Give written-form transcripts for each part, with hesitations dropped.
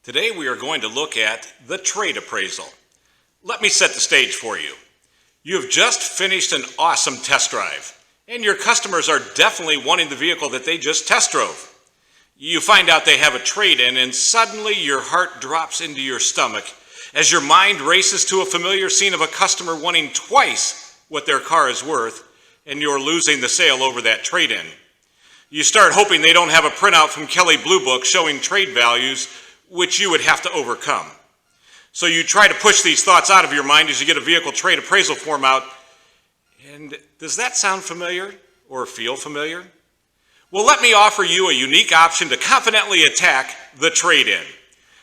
Today we are going to look at the trade appraisal. Let me set the stage for you. You have just finished an awesome test drive, and your customers are definitely wanting the vehicle that they just test drove. You find out they have a trade-in, and suddenly your heart drops into your stomach as your mind races to a familiar scene of a customer wanting twice what their car is worth, and you're losing the sale over that trade-in. You start hoping they don't have a printout from Kelley Blue Book showing trade values, which you would have to overcome. So you try to push these thoughts out of your mind as you get a vehicle trade appraisal form out. And does that sound familiar or feel familiar? Well, let me offer you a unique option to confidently attack the trade-in.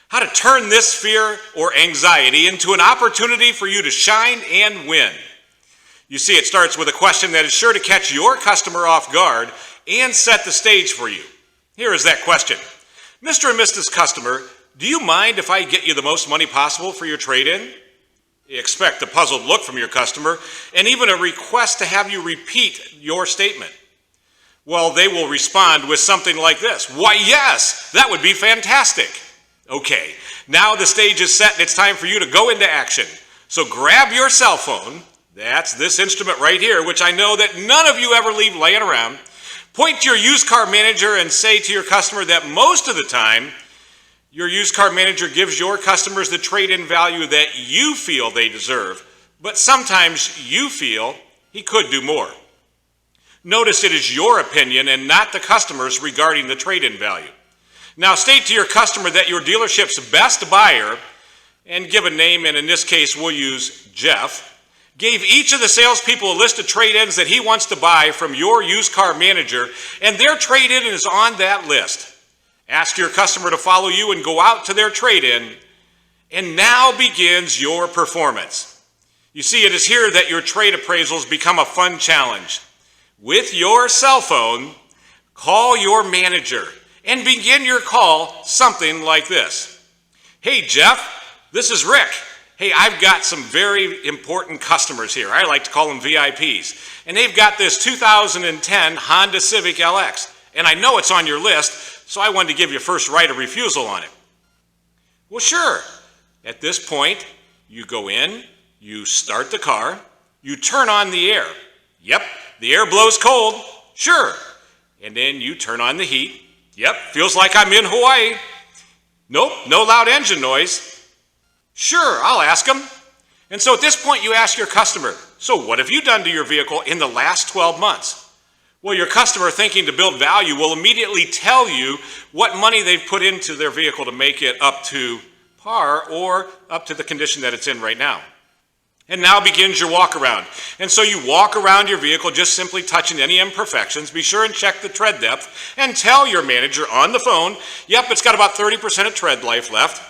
How to turn this fear or anxiety into an opportunity for you to shine and win. You see, it starts with a question that is sure to catch your customer off guard and set the stage for you. Here is that question. Mr. and Mrs. Customer, do you mind if I get you the most money possible for your trade-in? You expect a puzzled look from your customer and even a request to have you repeat your statement. Well, they will respond with something like this. Why, yes, that would be fantastic. Okay, now the stage is set and it's time for you to go into action. So grab your cell phone, that's this instrument right here, which I know that none of you ever leave laying around. Point to your used car manager and say to your customer that most of the time, your used car manager gives your customers the trade-in value that you feel they deserve, but sometimes you feel he could do more. Notice it is your opinion and not the customer's regarding the trade-in value. Now state to your customer that your dealership's best buyer, and give a name, and in this case we'll use Jeff, gave each of the salespeople a list of trade-ins that he wants to buy from your used car manager, and their trade-in is on that list. Ask your customer to follow you and go out to their trade-in, and now begins your performance. You see, it is here that your trade appraisals become a fun challenge. With your cell phone, call your manager and begin your call something like this. Hey Jeff, this is Rick. Hey, I've got some very important customers here. I like to call them VIPs. And they've got this 2010 Honda Civic LX. And I know it's on your list, so I wanted to give you first right of refusal on it. Well, sure. At this point, you go in, you start the car, you turn on the air. Yep, the air blows cold. Sure. And then you turn on the heat. Yep, feels like I'm in Hawaii. Nope, no loud engine noise. Sure, I'll ask them. And so at this point you ask your customer, so what have you done to your vehicle in the last 12 months? Well, your customer, thinking to build value, will immediately tell you what money they've put into their vehicle to make it up to par or up to the condition that it's in right now. And now begins your walk around. And so you walk around your vehicle just simply touching any imperfections. Be sure and check the tread depth and tell your manager on the phone, yep, it's got about 30% of tread life left.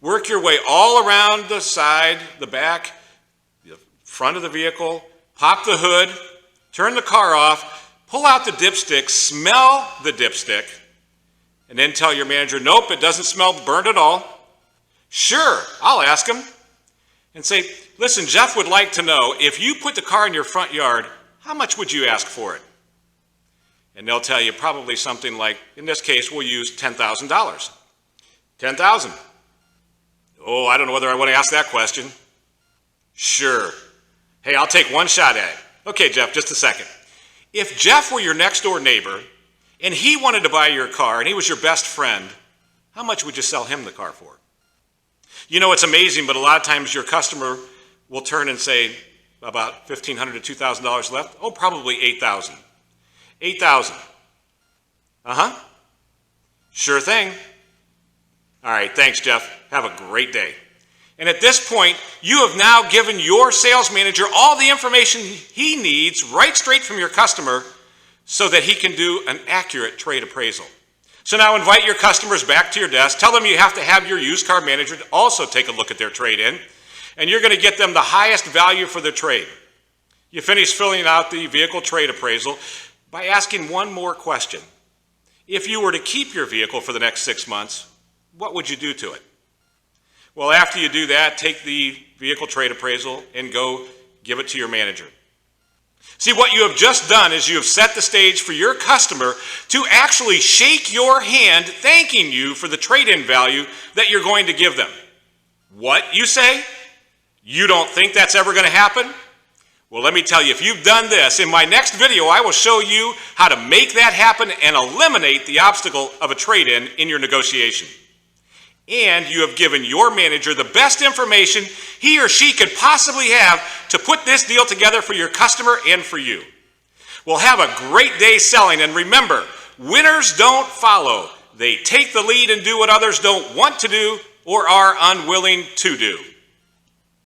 Work your way all around the side, the back, the front of the vehicle, pop the hood, turn the car off, pull out the dipstick, smell the dipstick, and then tell your manager, nope, it doesn't smell burnt at all. Sure, I'll ask him. And say, listen, Jeff would like to know, if you put the car in your front yard, how much would you ask for it? And they'll tell you probably something like, in this case, we'll use $10,000. $10,000. Oh, I don't know whether I want to ask that question. Sure. Hey, I'll take one shot at it. Okay, Jeff, just a second. If Jeff were your next door neighbor and he wanted to buy your car and he was your best friend, how much would you sell him the car for? You know, it's amazing, but a lot of times your customer will turn and say, about $1,500 to $2,000 left. Oh, probably $8,000. $8,000. Uh-huh. Sure thing. All right, thanks, Jeff. Have a great day. And at this point, you have now given your sales manager all the information he needs right straight from your customer so that he can do an accurate trade appraisal. So now invite your customers back to your desk. Tell them you have to have your used car manager also take a look at their trade-in, and you're going to get them the highest value for their trade. You finish filling out the vehicle trade appraisal by asking one more question. If you were to keep your vehicle for the next 6 months, what would you do to it? Well, after you do that, take the vehicle trade appraisal and go give it to your manager. See, what you have just done is you have set the stage for your customer to actually shake your hand thanking you for the trade-in value that you're going to give them. What, you say? You don't think that's ever going to happen? Well, let me tell you, if you've done this, in my next video, I will show you how to make that happen and eliminate the obstacle of a trade-in in your negotiation. And you have given your manager the best information he or she could possibly have to put this deal together for your customer and for you. Well, have a great day selling, and remember, winners don't follow. They take the lead and do what others don't want to do or are unwilling to do.